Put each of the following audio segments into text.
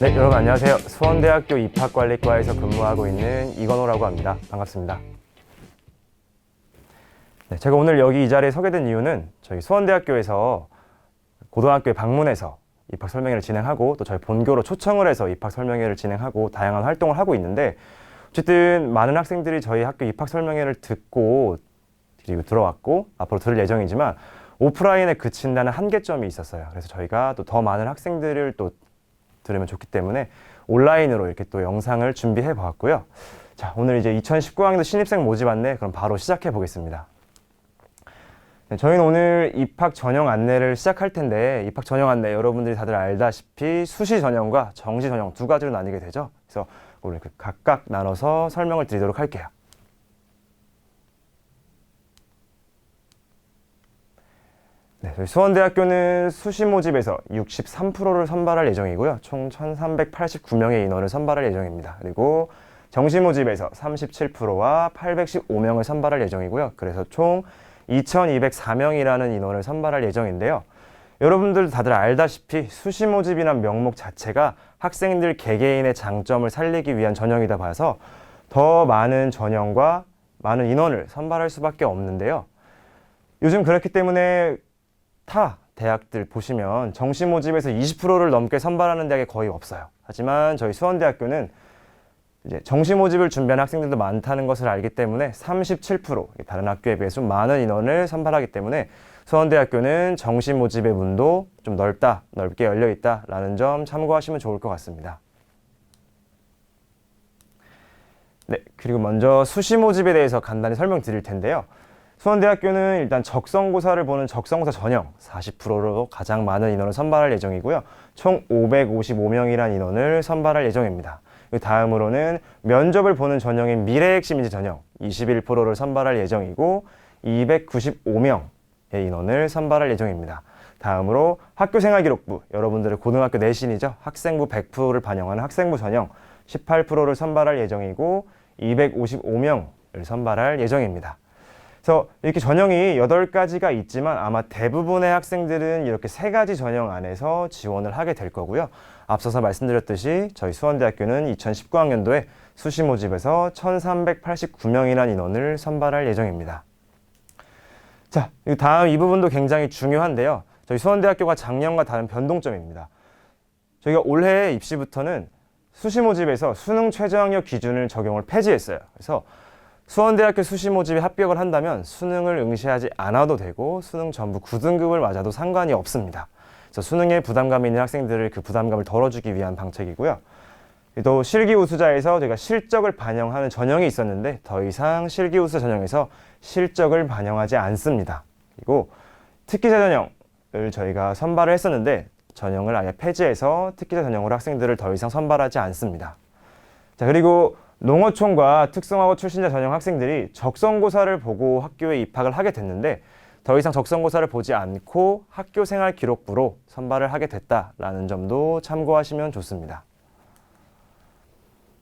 네, 여러분 안녕하세요. 수원대학교 입학관리과에서 근무하고 있는 이건호라고 합니다. 반갑습니다. 네, 제가 오늘 여기 이 자리에 서게 된 이유는 저희 수원대학교에서 고등학교에 방문해서 입학 설명회를 진행하고 또 저희 본교로 초청을 해서 입학 설명회를 진행하고 다양한 활동을 하고 있는데, 어쨌든 많은 학생들이 저희 학교 입학 설명회를 듣고 그리고 들어왔고 앞으로 들을 예정이지만 오프라인에 그친다는 한계점이 있었어요. 그래서 저희가 또 더 많은 학생들을 또 들으면 좋기 때문에 온라인으로 이렇게 또 영상을 준비해 보았고요. 자, 오늘 이제 2019학년도 신입생 모집 안내 그럼 바로 시작해 보겠습니다. 네, 저희는 오늘 입학 전형 안내를 시작할 텐데, 입학 전형 안내 여러분들이 다들 알다시피 수시 전형과 정시 전형 두 가지로 나뉘게 되죠. 그래서 오늘 각각 나눠서 설명을 드리도록 할게요. 네, 저희 수원대학교는 수시 모집에서 63%를 선발할 예정이고요. 총 1,389명의 인원을 선발할 예정입니다. 그리고 정시 모집에서 37%와 815명을 선발할 예정이고요. 그래서 총 2,204명이라는 인원을 선발할 예정인데요. 여러분들 다들 알다시피 수시 모집이란 명목 자체가 학생들 개개인의 장점을 살리기 위한 전형이다 봐서 더 많은 전형과 많은 인원을 선발할 수밖에 없는데요. 요즘 그렇기 때문에 타 대학들 보시면 정시 모집에서 20%를 넘게 선발하는 대학이 거의 없어요. 하지만 저희 수원대학교는 이제 정시 모집을 준비하는 학생들도 많다는 것을 알기 때문에 37%, 다른 학교에 비해서 많은 인원을 선발하기 때문에 수원대학교는 정시 모집의 문도 좀 넓게 열려 있다라는 점 참고하시면 좋을 것 같습니다. 네, 그리고 먼저 수시 모집에 대해서 간단히 설명드릴 텐데요. 수원대학교는 일단 적성고사를 보는 적성고사 전형 40%로 가장 많은 인원을 선발할 예정이고요. 총 555명이라는 인원을 선발할 예정입니다. 다음으로는 면접을 보는 전형인 미래핵심인지 전형 21%를 선발할 예정이고 295명의 인원을 선발할 예정입니다. 다음으로 학교생활기록부, 여러분들의 고등학교 내신이죠. 학생부 100%를 반영하는 학생부 전형 18%를 선발할 예정이고 255명을 선발할 예정입니다. 그래서 이렇게 전형이 8가지가 있지만 아마 대부분의 학생들은 이렇게 3가지 전형 안에서 지원을 하게 될 거고요. 앞서서 말씀드렸듯이 저희 수원대학교는 2019학년도에 수시 모집에서 1,389명이라는 인원을 선발할 예정입니다. 자, 다음 이 부분도 굉장히 중요한데요. 저희 수원대학교가 작년과 다른 변동점입니다. 저희가 올해 입시부터는 수시 모집에서 수능 최저학력 기준을 적용을 폐지했어요. 그래서 수원대학교 수시 모집에 합격을 한다면 수능을 응시하지 않아도 되고 수능 전부 9등급을 맞아도 상관이 없습니다. 그래서 수능에 부담감이 있는 학생들을 그 부담감을 덜어주기 위한 방책이고요. 또 실기 우수자에서 저희가 실적을 반영하는 전형이 있었는데 더 이상 실기 우수 전형에서 실적을 반영하지 않습니다. 그리고 특기자 전형을 저희가 선발을 했었는데 전형을 아예 폐지해서 특기자 전형으로 학생들을 더 이상 선발하지 않습니다. 자, 그리고 농어촌과 특성화고 출신자 전형 학생들이 적성고사를 보고 학교에 입학을 하게 됐는데 더 이상 적성고사를 보지 않고 학교생활기록부로 선발을 하게 됐다라는 점도 참고하시면 좋습니다.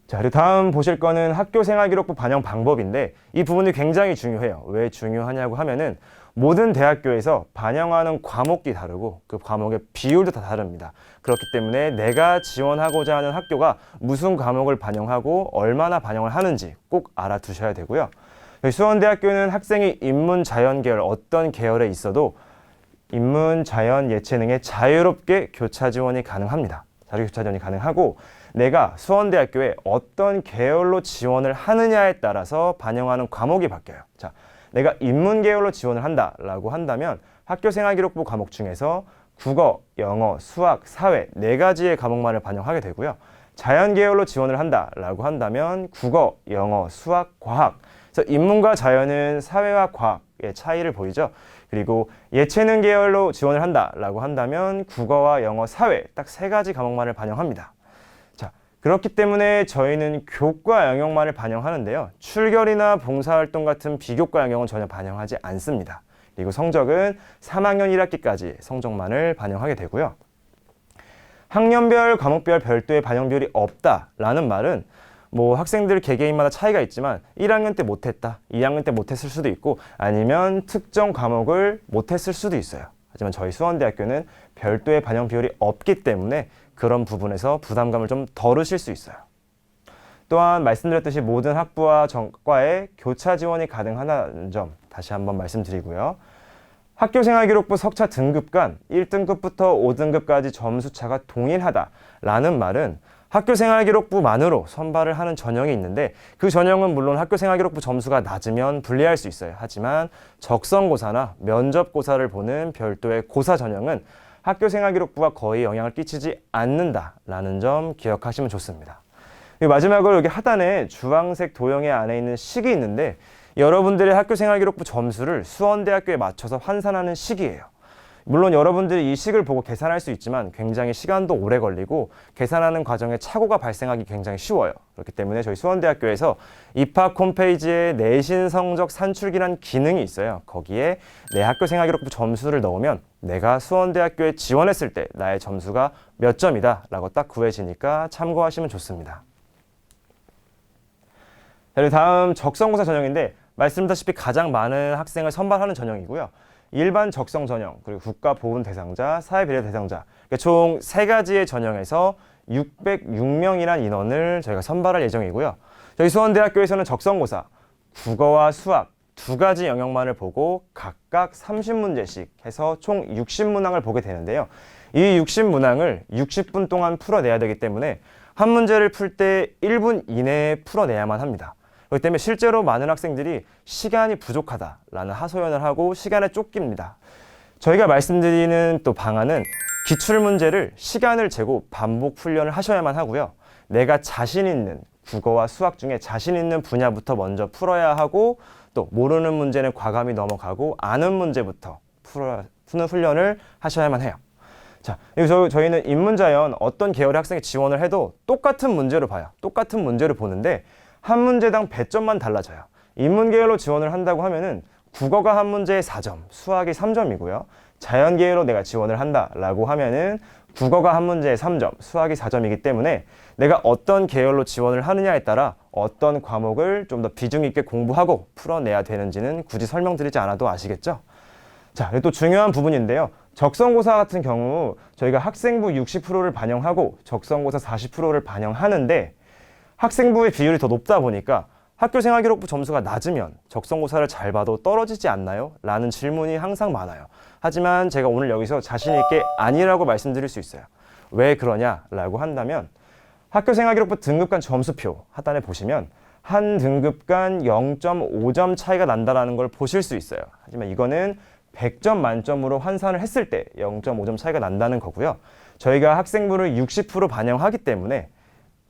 자, 그리고 다음 보실 거는 학교생활기록부 반영 방법인데 이 부분이 굉장히 중요해요. 왜 중요하냐고 하면은 모든 대학교에서 반영하는 과목이 다르고 그 과목의 비율도 다 다릅니다. 그렇기 때문에 내가 지원하고자 하는 학교가 무슨 과목을 반영하고 얼마나 반영을 하는지 꼭 알아두셔야 되고요. 수원대학교는 학생이 인문, 자연 계열 어떤 계열에 있어도 인문, 자연, 예체능에 자유롭게 교차 지원이 가능합니다. 자유 교차 지원이 가능하고 내가 수원대학교에 어떤 계열로 지원을 하느냐에 따라서 반영하는 과목이 바뀌어요. 자, 내가 인문 계열로 지원을 한다라고 한다면 학교생활기록부 과목 중에서 국어, 영어, 수학, 사회 4가지의 과목만을 반영하게 되고요. 자연 계열로 지원을 한다라고 한다면 국어, 영어, 수학, 과학. 그래서 인문과 자연은 사회와 과학의 차이를 보이죠. 그리고 예체능 계열로 지원을 한다라고 한다면 국어와 영어, 사회 딱 3가지 과목만을 반영합니다. 자, 그렇기 때문에 저희는 교과 영역만을 반영하는데요. 출결이나 봉사활동 같은 비교과 영역은 전혀 반영하지 않습니다. 그리고 성적은 3학년 1학기까지 성적만을 반영하게 되고요. 학년별, 과목별 별도의 반영 비율이 없다라는 말은 뭐 학생들 개개인마다 차이가 있지만 1학년 때 못했다, 2학년 때 못했을 수도 있고 아니면 특정 과목을 못했을 수도 있어요. 하지만 저희 수원대학교는 별도의 반영 비율이 없기 때문에 그런 부분에서 부담감을 좀 덜으실 수 있어요. 또한 말씀드렸듯이 모든 학부와 전과에 교차 지원이 가능하다는 점 다시 한번 말씀드리고요. 학교생활기록부 석차 등급 간 1등급부터 5등급까지 점수차가 동일하다라는 말은 학교생활기록부만으로 선발을 하는 전형이 있는데 그 전형은 물론 학교생활기록부 점수가 낮으면 불리할 수 있어요. 하지만 적성고사나 면접고사를 보는 별도의 고사 전형은 학교생활기록부와 거의 영향을 끼치지 않는다라는 점 기억하시면 좋습니다. 마지막으로 여기 하단에 주황색 도형의 안에 있는 식이 있는데 여러분들의 학교생활기록부 점수를 수원대학교에 맞춰서 환산하는 식이에요. 물론 여러분들이 이 식을 보고 계산할 수 있지만 굉장히 시간도 오래 걸리고 계산하는 과정에 착오가 발생하기 굉장히 쉬워요. 그렇기 때문에 저희 수원대학교에서 입학 홈페이지에 내신 성적 산출기란 기능이 있어요. 거기에 내 학교생활기록부 점수를 넣으면 내가 수원대학교에 지원했을 때 나의 점수가 몇 점이다 라고 딱 구해지니까 참고하시면 좋습니다. 그리고 다음 적성고사 전형인데 말씀드렸다시피 가장 많은 학생을 선발하는 전형이고요. 일반 적성 전형, 그리고 국가보훈 대상자, 사회배려 대상자 총 3가지의 전형에서 606명이라는 인원을 저희가 선발할 예정이고요. 저희 수원대학교에서는 적성고사, 국어와 수학 2가지 영역만을 보고 각각 30문제씩 해서 총 60문항을 보게 되는데요. 이 60문항을 60분 동안 풀어내야 되기 때문에 한 문제를 풀 때 1분 이내에 풀어내야만 합니다. 그렇기 때문에 실제로 많은 학생들이 시간이 부족하다라는 하소연을 하고 시간에 쫓깁니다. 저희가 말씀드리는 또 방안은 기출문제를 시간을 재고 반복 훈련을 하셔야만 하고요. 내가 자신 있는 국어와 수학 중에 자신 있는 분야부터 먼저 풀어야 하고 또 모르는 문제는 과감히 넘어가고 아는 문제부터 푸는 훈련을 하셔야만 해요. 자, 그리고 저희는 인문자연 어떤 계열의 학생이 지원을 해도 똑같은 문제를 봐요. 똑같은 문제를 보는데 한 문제당 배점만 달라져요. 인문계열로 지원을 한다고 하면은 국어가 한 문제에 4점, 수학이 3점이고요. 자연계열로 내가 지원을 한다라고 하면은 국어가 한 문제에 3점, 수학이 4점이기 때문에 내가 어떤 계열로 지원을 하느냐에 따라 어떤 과목을 좀 더 비중 있게 공부하고 풀어내야 되는지는 굳이 설명드리지 않아도 아시겠죠? 자, 그리고 또 중요한 부분인데요. 적성고사 같은 경우 저희가 학생부 60%를 반영하고 적성고사 40%를 반영하는데 학생부의 비율이 더 높다 보니까 학교생활기록부 점수가 낮으면 적성고사를 잘 봐도 떨어지지 않나요? 라는 질문이 항상 많아요. 하지만 제가 오늘 여기서 자신 있게 아니라고 말씀드릴 수 있어요. 왜 그러냐라고 한다면 학교생활기록부 등급 간 점수표 하단에 보시면 한 등급 간 0.5점 차이가 난다는 걸 보실 수 있어요. 하지만 이거는 100점 만점으로 환산을 했을 때 0.5점 차이가 난다는 거고요. 저희가 학생부를 60% 반영하기 때문에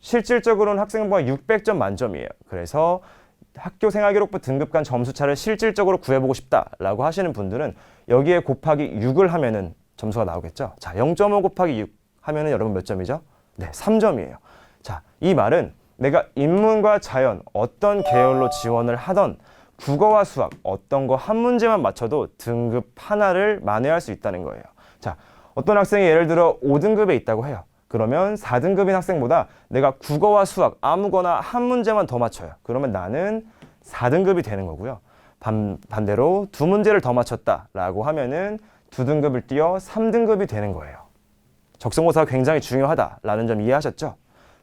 실질적으로는 학생부가 600점 만점이에요. 그래서 학교생활기록부 등급 간 점수차를 실질적으로 구해보고 싶다라고 하시는 분들은 여기에 곱하기 6을 하면은 점수가 나오겠죠. 자, 0.5 곱하기 6 하면은 여러분 몇 점이죠? 네, 3점이에요. 자, 이 말은 내가 인문과 자연 어떤 계열로 지원을 하던 국어와 수학 어떤 거 한 문제만 맞춰도 등급 하나를 만회할 수 있다는 거예요. 자, 어떤 학생이 예를 들어 5등급에 있다고 해요. 그러면 4등급인 학생보다 내가 국어와 수학 아무거나 한 문제만 더 맞춰요. 그러면 나는 4등급이 되는 거고요. 반대로 2문제를 더 맞췄다라고 하면은 2등급을 뛰어 3등급이 되는 거예요. 적성고사가 굉장히 중요하다라는 점 이해하셨죠?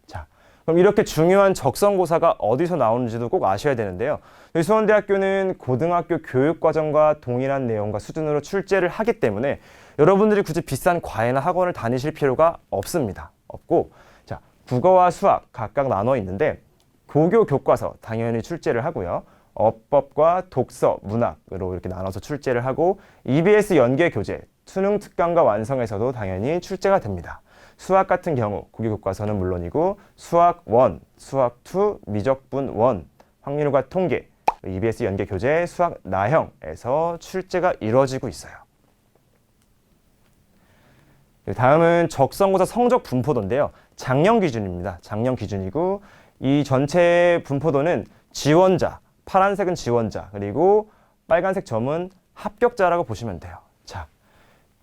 자, 그럼 이렇게 중요한 적성고사가 어디서 나오는지도 꼭 아셔야 되는데요. 수원대학교는 고등학교 교육과정과 동일한 내용과 수준으로 출제를 하기 때문에 여러분들이 굳이 비싼 과외나 학원을 다니실 필요가 없습니다. 없고, 자, 국어와 수학 각각 나눠 있는데 고교 교과서 당연히 출제를 하고요. 어법과 독서, 문학으로 이렇게 나눠서 출제를 하고 EBS 연계 교재, 수능 특강과 완성에서도 당연히 출제가 됩니다. 수학 같은 경우 고교 교과서는 물론이고 수학 1, 수학 2, 미적분 1, 확률과 통계, EBS 연계 교재, 수학 나형에서 출제가 이루어지고 있어요. 다음은 적성고사 성적 분포도인데요. 작년 기준입니다. 작년 기준이고 이 전체 분포도는 지원자, 파란색은 지원자, 그리고 빨간색 점은 합격자라고 보시면 돼요. 자,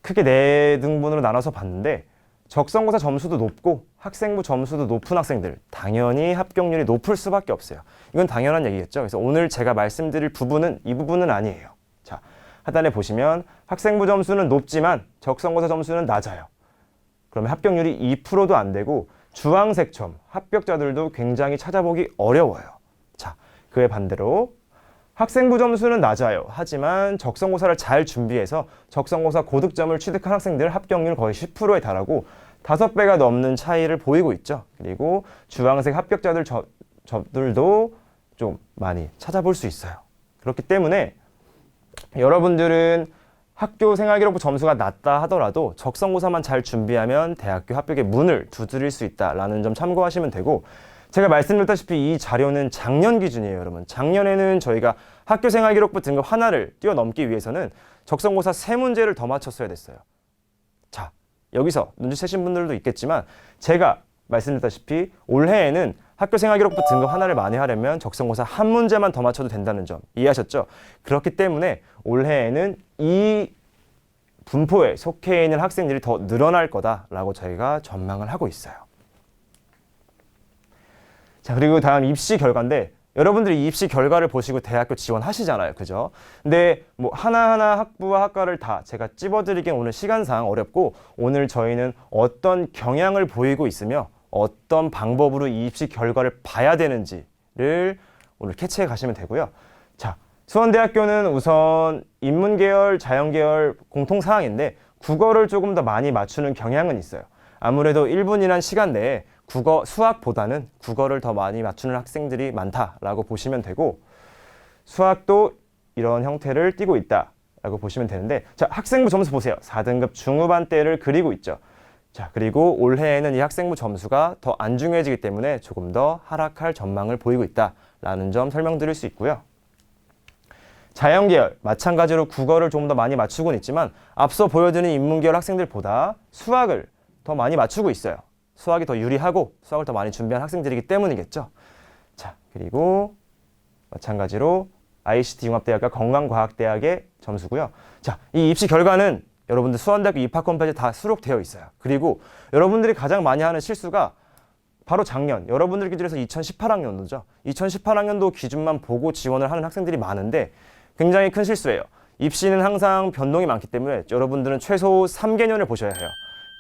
크게 4등분으로 나눠서 봤는데 적성고사 점수도 높고 학생부 점수도 높은 학생들 당연히 합격률이 높을 수밖에 없어요. 이건 당연한 얘기겠죠. 그래서 오늘 제가 말씀드릴 부분은 이 부분은 아니에요. 자, 하단에 보시면 학생부 점수는 높지만 적성고사 점수는 낮아요. 그러면 합격률이 2%도 안 되고 주황색점 합격자들도 굉장히 찾아보기 어려워요. 자, 그에 반대로 학생부 점수는 낮아요. 하지만 적성고사를 잘 준비해서 적성고사 고득점을 취득한 학생들 합격률 거의 10%에 달하고 5배가 넘는 차이를 보이고 있죠. 그리고 주황색 합격자들 저들도 좀 많이 찾아볼 수 있어요. 그렇기 때문에 여러분들은 학교 생활기록부 점수가 낮다 하더라도 적성고사만 잘 준비하면 대학교 합격의 문을 두드릴 수 있다라는 점 참고하시면 되고, 제가 말씀드렸다시피 이 자료는 작년 기준이에요, 여러분. 작년에는 저희가 학교생활기록부 등급 하나를 뛰어넘기 위해서는 적성고사 3문제를 더 맞췄어야 됐어요. 자, 여기서 눈치채신 분들도 있겠지만 제가 말씀드렸다시피 올해에는 학교생활기록부 등급 하나를 많이 하려면 적성고사 1문제만 더 맞춰도 된다는 점 이해하셨죠? 그렇기 때문에 올해에는 이 분포에 속해 있는 학생들이 더 늘어날 거다라고 저희가 전망을 하고 있어요. 자, 그리고 다음 입시 결과인데, 여러분들이 이 입시 결과를 보시고 대학교 지원하시잖아요. 그죠? 근데 뭐 하나하나 학부와 학과를 다 제가 찝어드리기엔 오늘 시간상 어렵고, 오늘 저희는 어떤 경향을 보이고 있으며 어떤 방법으로 이 입시 결과를 봐야 되는지를 오늘 캐치해 가시면 되고요. 자, 수원대학교는 우선 인문계열, 자연계열 공통사항인데 국어를 조금 더 많이 맞추는 경향은 있어요. 아무래도 1분이란 시간 내에 수학보다는 국어를 더 많이 맞추는 학생들이 많다라고 보시면 되고, 수학도 이런 형태를 띠고 있다라고 보시면 되는데, 자, 학생부 점수 보세요. 4등급 중후반대를 그리고 있죠. 자, 그리고 올해에는 이 학생부 점수가 더 안 중요해지기 때문에 조금 더 하락할 전망을 보이고 있다라는 점 설명드릴 수 있고요. 자연계열, 마찬가지로 국어를 좀 더 많이 맞추고는 있지만 앞서 보여드린 인문계열 학생들보다 수학을 더 많이 맞추고 있어요. 수학이 더 유리하고 수학을 더 많이 준비한 학생들이기 때문이겠죠. 자, 그리고 마찬가지로 ICT 융합대학과 건강과학대학의 점수고요. 자, 이 입시 결과는 여러분들 수원대학교 입학 홈페이지에 다 수록되어 있어요. 그리고 여러분들이 가장 많이 하는 실수가 바로 작년, 여러분들 기준에서 2018학년도죠. 2018학년도 기준만 보고 지원을 하는 학생들이 많은데 굉장히 큰 실수예요. 입시는 항상 변동이 많기 때문에 여러분들은 최소 3개년을 보셔야 해요.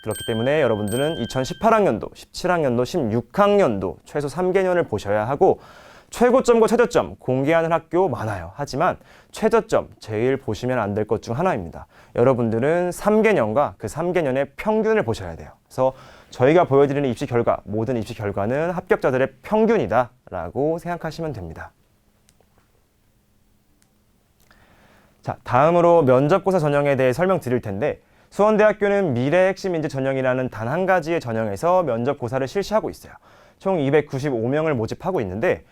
그렇기 때문에 여러분들은 2018학년도, 17학년도, 16학년도 최소 3개년을 보셔야 하고, 최고점과 최저점 공개하는 학교 많아요. 하지만 최저점 제일 보시면 안 될 것 중 하나입니다. 여러분들은 3개년과 그 3개년의 평균을 보셔야 돼요. 그래서 저희가 보여드리는 입시 결과, 모든 입시 결과는 합격자들의 평균이다 라고 생각하시면 됩니다. 자, 다음으로 면접고사 전형에 대해 설명드릴 텐데, 수원대학교는 미래핵심인재 전형이라는 단 한 가지의 전형에서 면접고사를 실시하고 있어요. 총 295명을 모집하고 있는데,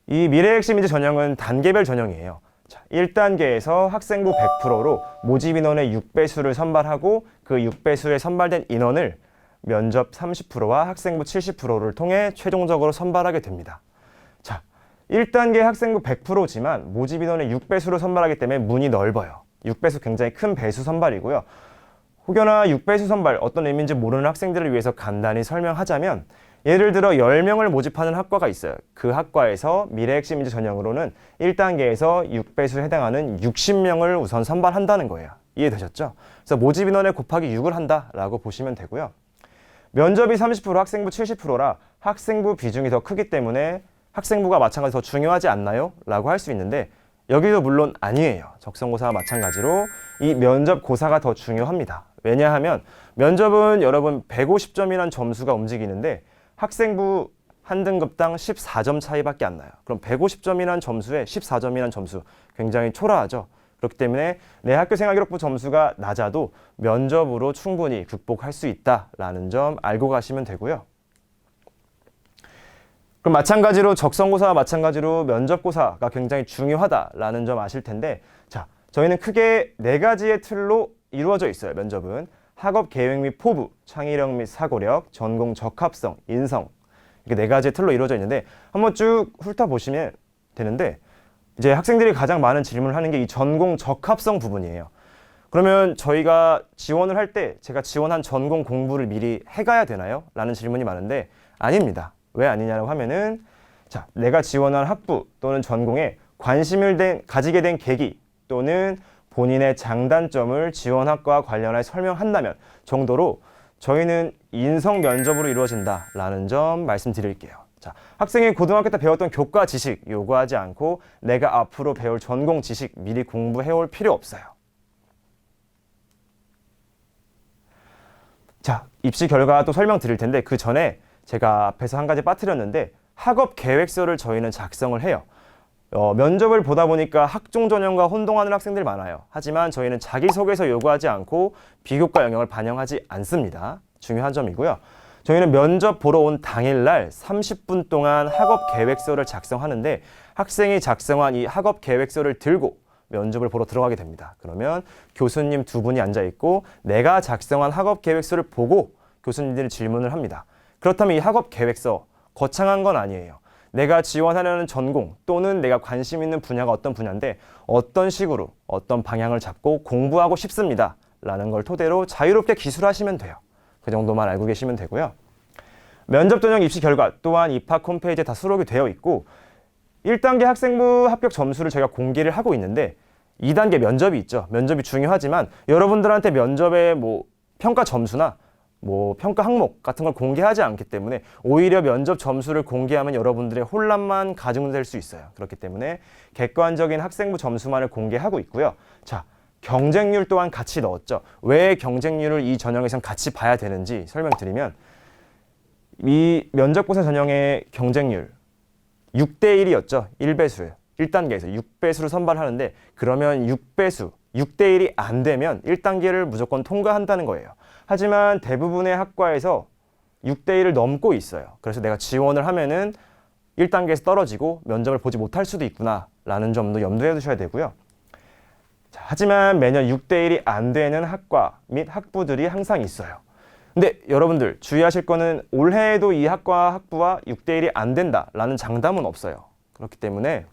이 미래핵심인재 전형은 단계별 전형이에요. 자, 1단계에서 학생부 100%로 모집 인원의 6배수를 선발하고 그 6배수에 선발된 인원을 면접 30%와 학생부 70%를 통해 최종적으로 선발하게 됩니다. 자, 1단계 학생부 100%지만 모집 인원의 6배수로 선발하기 때문에 문이 넓어요. 6배수 굉장히 큰 배수 선발이고요. 혹여나 6배수 선발 어떤 의미인지 모르는 학생들을 위해서 간단히 설명하자면, 예를 들어 10명을 모집하는 학과가 있어요. 그 학과에서 미래핵심인재 전형으로는 1단계에서 6배수에 해당하는 60명을 우선 선발한다는 거예요. 이해되셨죠? 그래서 모집 인원에 곱하기 6을 한다라고 보시면 되고요. 면접이 30%, 학생부 70%라 학생부 비중이 더 크기 때문에 학생부가 마찬가지로 더 중요하지 않나요? 라고 할 수 있는데, 여기도 물론 아니에요. 적성고사와 마찬가지로 이 면접고사가 더 중요합니다. 왜냐하면 면접은 여러분 150점이라는 점수가 움직이는데 학생부 한 등급당 14점 차이밖에 안 나요. 그럼 150점이라는 점수에 14점이라는 점수 굉장히 초라하죠. 그렇기 때문에 내 학교생활기록부 점수가 낮아도 면접으로 충분히 극복할 수 있다라는 점 알고 가시면 되고요. 그럼 마찬가지로 적성고사와 마찬가지로 면접고사가 굉장히 중요하다라는 점 아실 텐데, 자, 저희는 크게 4가지의 틀로 이루어져 있어요. 면접은 학업 계획 및 포부, 창의력 및 사고력, 전공 적합성, 인성, 이렇게 4가지의 틀로 이루어져 있는데 한번 쭉 훑어보시면 되는데, 이제 학생들이 가장 많은 질문을 하는 게 이 전공 적합성 부분이에요. 그러면 저희가 지원을 할 때 제가 지원한 전공 공부를 미리 해가야 되나요? 라는 질문이 많은데 아닙니다. 왜 아니냐고 하면은, 자, 내가 지원한 학부 또는 전공에 관심을 가지게 된 계기 또는 본인의 장단점을 지원 학과와 관련해 설명한다면 정도로 저희는 인성 면접으로 이루어진다라는 점 말씀드릴게요. 자, 학생이 고등학교 때 배웠던 교과 지식 요구하지 않고 내가 앞으로 배울 전공 지식 미리 공부해올 필요 없어요. 자, 입시 결과 또 설명드릴 텐데 그 전에 제가 앞에서 한 가지 빠뜨렸는데 학업 계획서를 저희는 작성을 해요. 면접을 보다 보니까 학종 전형과 혼동하는 학생들이 많아요. 하지만 저희는 자기소개서 요구하지 않고 비교과 영역을 반영하지 않습니다. 중요한 점이고요. 저희는 면접 보러 온 당일날 30분 동안 학업 계획서를 작성하는데 학생이 작성한 이 학업 계획서를 들고 면접을 보러 들어가게 됩니다. 그러면 교수님 두 분이 앉아 있고 내가 작성한 학업 계획서를 보고 교수님들이 질문을 합니다. 그렇다면 이 학업 계획서 거창한 건 아니에요. 내가 지원하려는 전공 또는 내가 관심 있는 분야가 어떤 분야인데 어떤 식으로 어떤 방향을 잡고 공부하고 싶습니다 라는 걸 토대로 자유롭게 기술하시면 돼요. 그 정도만 알고 계시면 되고요. 면접 전형 입시 결과 또한 입학 홈페이지에 다 수록이 되어 있고 1단계 학생부 합격 점수를 저희가 공개를 하고 있는데 2단계 면접이 있죠. 면접이 중요하지만 여러분들한테 면접의 평가 점수나 평가 항목 같은 걸 공개하지 않기 때문에 오히려 면접 점수를 공개하면 여러분들의 혼란만 가중될 수 있어요. 그렇기 때문에 객관적인 학생부 점수만을 공개하고 있고요. 자, 경쟁률 또한 같이 넣었죠. 왜 경쟁률을 이 전형에선 같이 봐야 되는지 설명드리면 이 면접고사 전형의 경쟁률 6대 1이었죠. 1배수예요. 1단계에서 6배수로 선발하는데 그러면 6배수, 6대 1이 안 되면 1단계를 무조건 통과한다는 거예요. 하지만 대부분의 학과에서 6대 1을 넘고 있어요. 그래서 내가 지원을 하면은 1단계에서 떨어지고 면접을 보지 못할 수도 있구나 라는 점도 염두에 두셔야 되고요. 자, 하지만 매년 6대 1이 안 되는 학과 및 학부들이 항상 있어요. 근데 여러분들 주의하실 거는 올해에도 이 학과 학부와 6대 1이 안 된다라는 장담은 없어요. 그렇기 때문에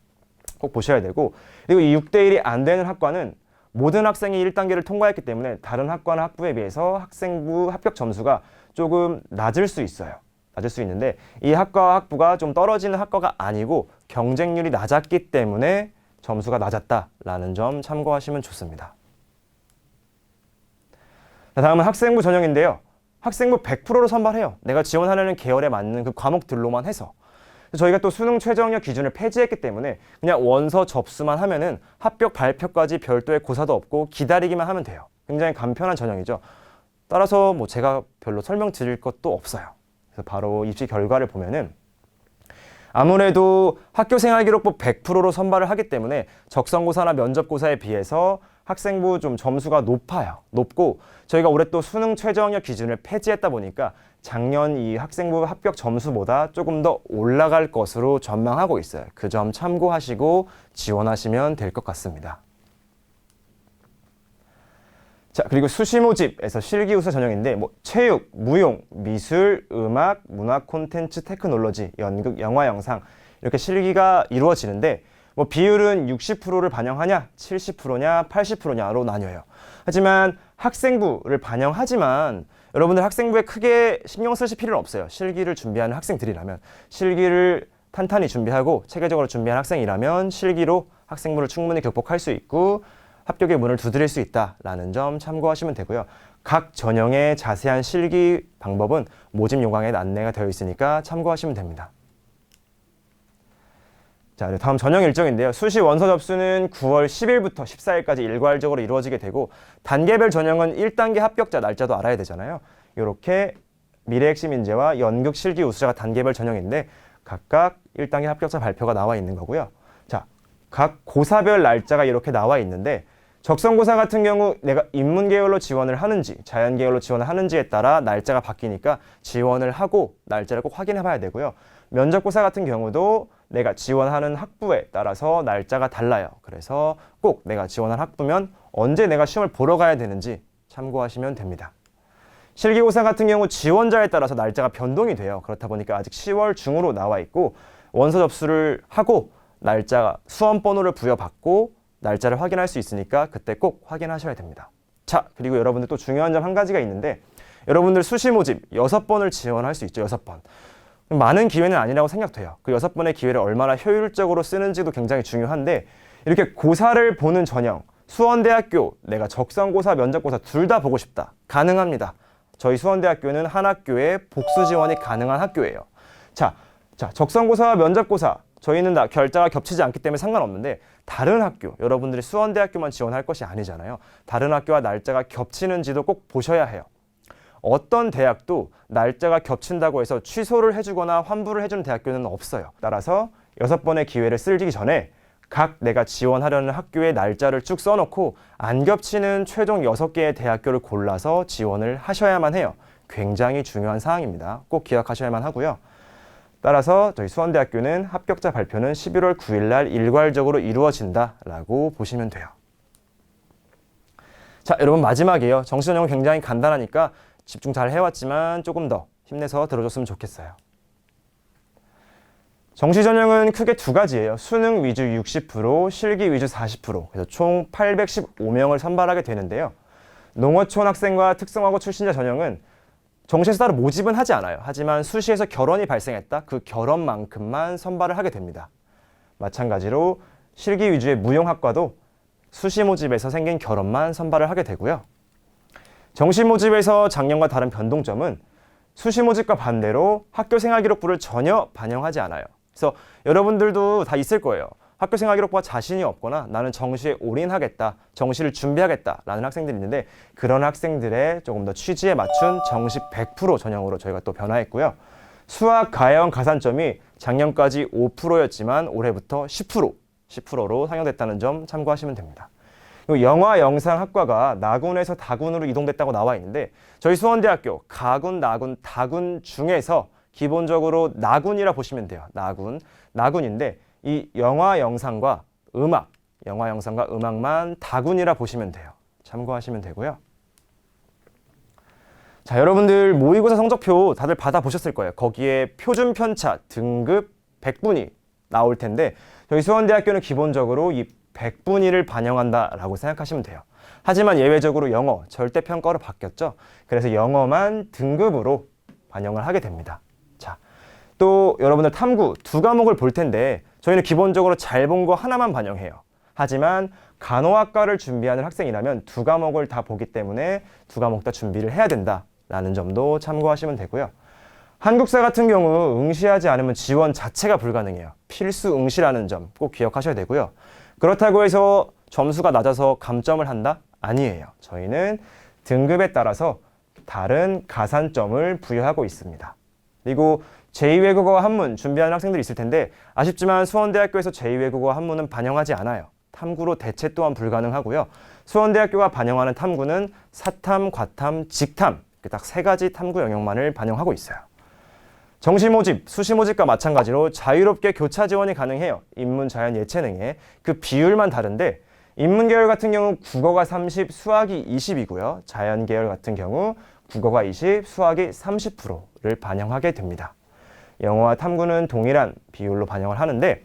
꼭 보셔야 되고 그리고 이 6대 1이 안 되는 학과는 모든 학생이 1단계를 통과했기 때문에 다른 학과나 학부에 비해서 학생부 합격 점수가 조금 낮을 수 있어요. 낮을 수 있는데 이 학과와 학부가 좀 떨어지는 학과가 아니고 경쟁률이 낮았기 때문에 점수가 낮았다라는 점 참고하시면 좋습니다. 자, 다음은 학생부 전형인데요. 학생부 100%로 선발해요. 내가 지원하려는 계열에 맞는 그 과목들로만 해서. 저희가 또 수능 최저학력 기준을 폐지했기 때문에 그냥 원서 접수만 하면은 합격 발표까지 별도의 고사도 없고 기다리기만 하면 돼요. 굉장히 간편한 전형이죠. 따라서 제가 별로 설명드릴 것도 없어요. 그래서 바로 입시 결과를 보면은 아무래도 학교생활기록부 100%로 선발을 하기 때문에 적성고사나 면접고사에 비해서 학생부 좀 점수가 높고 저희가 올해 또 수능 최저학력 기준을 폐지했다 보니까 작년 이 학생부 합격 점수보다 조금 더 올라갈 것으로 전망하고 있어요. 그 점 참고하시고 지원하시면 될 것 같습니다. 자, 그리고 수시 모집에서 실기 우수 전형인데 체육, 무용, 미술, 음악, 문화 콘텐츠, 테크놀로지, 연극, 영화, 영상 이렇게 실기가 이루어지는데 비율은 60%를 반영하냐, 70%냐, 80%냐로 나뉘어요. 하지만 학생부를 반영하지만 여러분들 학생부에 크게 신경 쓰실 필요는 없어요. 실기를 준비하는 학생들이라면 실기를 탄탄히 준비하고 체계적으로 준비한 학생이라면 실기로 학생부를 충분히 극복할 수 있고 합격의 문을 두드릴 수 있다라는 점 참고하시면 되고요. 각 전형의 자세한 실기 방법은 모집 요강에 안내가 되어 있으니까 참고하시면 됩니다. 자, 다음 전형 일정인데요. 수시 원서 접수는 9월 10일부터 14일까지 일괄적으로 이루어지게 되고 단계별 전형은 1단계 합격자 날짜도 알아야 되잖아요. 이렇게 미래핵심인재와 연극 실기 우수자가 단계별 전형인데 각각 1단계 합격자 발표가 나와 있는 거고요. 자, 각 고사별 날짜가 이렇게 나와 있는데 적성고사 같은 경우 내가 인문계열로 지원을 하는지 자연계열로 지원을 하는지에 따라 날짜가 바뀌니까 지원을 하고 날짜를 꼭 확인해 봐야 되고요. 면접고사 같은 경우도 내가 지원하는 학부에 따라서 날짜가 달라요. 그래서 꼭 내가 지원한 학부면 언제 내가 시험을 보러 가야 되는지 참고하시면 됩니다. 실기고사 같은 경우 지원자에 따라서 날짜가 변동이 돼요. 그렇다 보니까 아직 10월 중으로 나와 있고 원서 접수를 하고 날짜 수험번호를 부여받고 날짜를 확인할 수 있으니까 그때 꼭 확인하셔야 됩니다. 자, 그리고 여러분들 또 중요한 점 한 가지가 있는데 여러분들 수시 모집 6번을 지원할 수 있죠. 6번. 많은 기회는 아니라고 생각돼요. 그 6번의 기회를 얼마나 효율적으로 쓰는지도 굉장히 중요한데 이렇게 고사를 보는 전형, 수원대학교 내가 적성고사, 면접고사 둘 다 보고 싶다. 가능합니다. 저희 수원대학교는 한 학교에 복수 지원이 가능한 학교예요. 자, 적성고사와 면접고사 저희는 결자가 겹치지 않기 때문에 상관없는데 다른 학교, 여러분들이 수원대학교만 지원할 것이 아니잖아요. 다른 학교와 날짜가 겹치는지도 꼭 보셔야 해요. 어떤 대학도 날짜가 겹친다고 해서 취소를 해주거나 환불을 해주는 대학교는 없어요. 따라서 6번의 기회를 쓰기 전에 각 내가 지원하려는 학교의 날짜를 쭉 써놓고 안 겹치는 최종 6개의 대학교를 골라서 지원을 하셔야만 해요. 굉장히 중요한 사항입니다. 꼭 기억하셔야만 하고요. 따라서 저희 수원대학교는 합격자 발표는 11월 9일 날 일괄적으로 이루어진다라고 보시면 돼요. 자, 여러분 마지막이에요. 정시전형은 굉장히 간단하니까 집중 잘 해왔지만 조금 더 힘내서 들어줬으면 좋겠어요. 정시전형은 크게 두 가지예요. 수능 위주 60%, 실기 위주 40%. 그래서 총 815명을 선발하게 되는데요. 농어촌 학생과 특성화고 출신자 전형은 정시에서 따로 모집은 하지 않아요. 하지만 수시에서 결원이 발생했다. 그 결원만큼만 선발을 하게 됩니다. 마찬가지로 실기 위주의 무용학과도 수시 모집에서 생긴 결원만 선발을 하게 되고요. 정시 모집에서 작년과 다른 변동점은 수시 모집과 반대로 학교 생활기록부를 전혀 반영하지 않아요. 그래서 여러분들도 다 있을 거예요. 학교 생활기록부가 자신이 없거나 나는 정시에 올인하겠다, 정시를 준비하겠다라는 학생들이 있는데 그런 학생들의 조금 더 취지에 맞춘 정시 100% 전형으로 저희가 또 변화했고요. 수학 가형 가산점이 작년까지 5%였지만 올해부터 10%로 상향됐다는 점 참고하시면 됩니다. 영화 영상학과가 나군에서 다군으로 이동됐다고 나와 있는데 저희 수원대학교 가군, 나군, 다군 중에서 기본적으로 나군이라 보시면 돼요. 나군인데 이 영화 영상과 음악만 다군이라 보시면 돼요. 참고하시면 되고요. 자, 여러분들 모의고사 성적표 다들 받아보셨을 거예요. 거기에 표준 편차 등급 100분위 나올 텐데 저희 수원대학교는 기본적으로 이 100분위를 반영한다라고 생각하시면 돼요. 하지만 예외적으로 영어 절대평가로 바뀌었죠. 그래서 영어만 등급으로 반영을 하게 됩니다. 자, 또 여러분들 탐구 두 과목을 볼 텐데 저희는 기본적으로 잘 본 거 하나만 반영해요. 하지만 간호학과를 준비하는 학생이라면 두 과목을 다 보기 때문에 두 과목 다 준비를 해야 된다라는 점도 참고하시면 되고요. 한국사 같은 경우 응시하지 않으면 지원 자체가 불가능해요. 필수 응시라는 점 꼭 기억하셔야 되고요. 그렇다고 해서 점수가 낮아서 감점을 한다? 아니에요. 저희는 등급에 따라서 다른 가산점을 부여하고 있습니다. 그리고 제2외국어와 한문 준비하는 학생들이 있을 텐데 아쉽지만 수원대학교에서 제2외국어와 한문은 반영하지 않아요. 탐구로 대체 또한 불가능하고요. 수원대학교가 반영하는 탐구는 사탐, 과탐, 직탐 딱 세 가지 탐구 영역만을 반영하고 있어요. 정시 모집, 수시 모집과 마찬가지로 자유롭게 교차 지원이 가능해요. 인문, 자연, 예체능에 그 비율만 다른데 인문 계열 같은 경우 국어가 30, 수학이 20이고요. 자연 계열 같은 경우 국어가 20, 수학이 30%를 반영하게 됩니다. 영어와 탐구는 동일한 비율로 반영을 하는데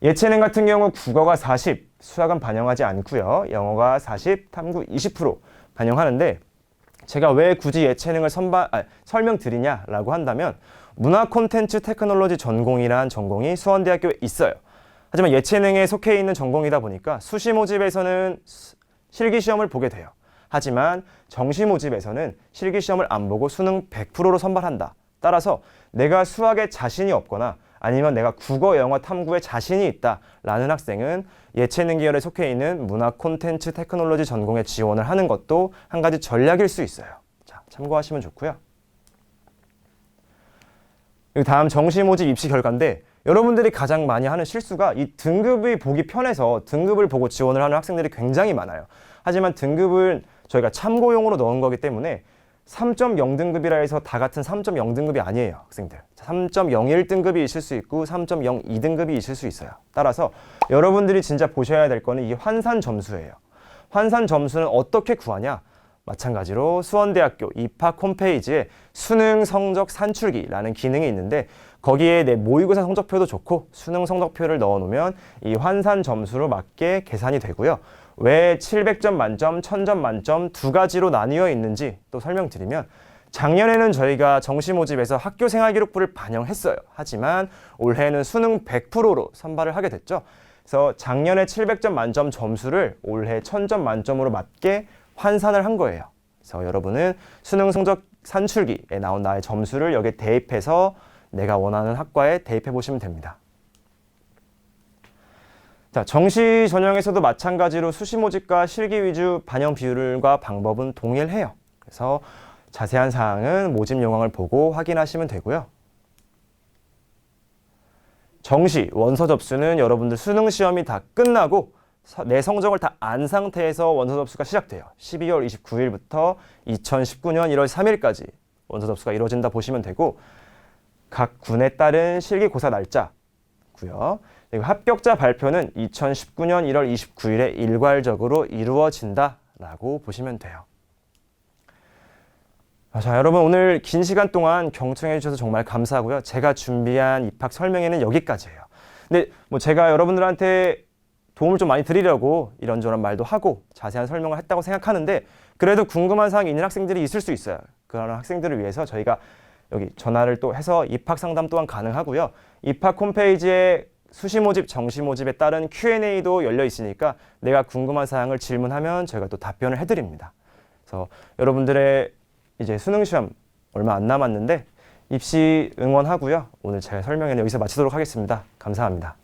예체능 같은 경우 국어가 40, 수학은 반영하지 않고요. 영어가 40, 탐구 20% 반영하는데 제가 왜 굳이 예체능을 설명드리냐라고 한다면 문화 콘텐츠 테크놀로지 전공이란 전공이 수원대학교에 있어요. 하지만 예체능에 속해 있는 전공이다 보니까 수시 모집에서는 실기시험을 보게 돼요. 하지만 정시 모집에서는 실기시험을 안 보고 수능 100%로 선발한다. 따라서 내가 수학에 자신이 없거나 아니면 내가 국어, 영어, 탐구에 자신이 있다라는 학생은 예체능 계열에 속해 있는 문화 콘텐츠 테크놀로지 전공에 지원을 하는 것도 한 가지 전략일 수 있어요. 자, 참고하시면 좋고요. 다음 정시 모집 입시 결과인데 여러분들이 가장 많이 하는 실수가 이 등급이 보기 편해서 등급을 보고 지원을 하는 학생들이 굉장히 많아요. 하지만 등급은 저희가 참고용으로 넣은 거기 때문에 3.0등급이라 해서 다 같은 3.0등급이 아니에요. 학생들 3.01등급이 있을 수 있고 3.02등급이 있을 수 있어요. 따라서 여러분들이 진짜 보셔야 될 거는 이 환산 점수예요. 환산 점수는 어떻게 구하냐? 마찬가지로 수원대학교 입학 홈페이지에 수능 성적 산출기라는 기능이 있는데 거기에 내 모의고사 성적표도 좋고 수능 성적표를 넣어놓으면 이 환산 점수로 맞게 계산이 되고요. 왜 700점 만점, 1000점 만점 두 가지로 나뉘어 있는지 또 설명드리면 작년에는 저희가 정시 모집에서 학교 생활기록부를 반영했어요. 하지만 올해는 수능 100%로 선발을 하게 됐죠. 그래서 작년에 700점 만점 점수를 올해 1000점 만점으로 맞게 환산을 한 거예요. 그래서 여러분은 수능 성적 산출기에 나온 나의 점수를 여기에 대입해서 내가 원하는 학과에 대입해 보시면 됩니다. 자, 정시 전형에서도 마찬가지로 수시 모집과 실기 위주 반영 비율과 방법은 동일해요. 그래서 자세한 사항은 모집 요강을 보고 확인하시면 되고요. 정시 원서 접수는 여러분들 수능 시험이 다 끝나고 내 성적을 다 안 상태에서 원서 접수가 시작돼요. 12월 29일부터 2019년 1월 3일까지 원서 접수가 이루어진다 보시면 되고, 각 군에 따른 실기고사 날짜고요. 그리고 합격자 발표는 2019년 1월 29일에 일괄적으로 이루어진다라고 보시면 돼요. 자, 여러분 오늘 긴 시간 동안 경청해 주셔서 정말 감사하고요. 제가 준비한 입학 설명회는 여기까지예요. 근데 뭐 제가 여러분들한테 도움을 좀 많이 드리려고 이런저런 말도 하고 자세한 설명을 했다고 생각하는데, 그래도 궁금한 사항이 있는 학생들이 있을 수 있어요. 그런 학생들을 위해서 저희가 여기 전화를 또 해서 입학 상담 또한 가능하고요. 입학 홈페이지에 수시 모집, 정시 모집에 따른 Q&A도 열려 있으니까 내가 궁금한 사항을 질문하면 저희가 또 답변을 해드립니다. 그래서 여러분들의 이제 수능 시험 얼마 안 남았는데 입시 응원하고요. 오늘 제 설명회는 여기서 마치도록 하겠습니다. 감사합니다.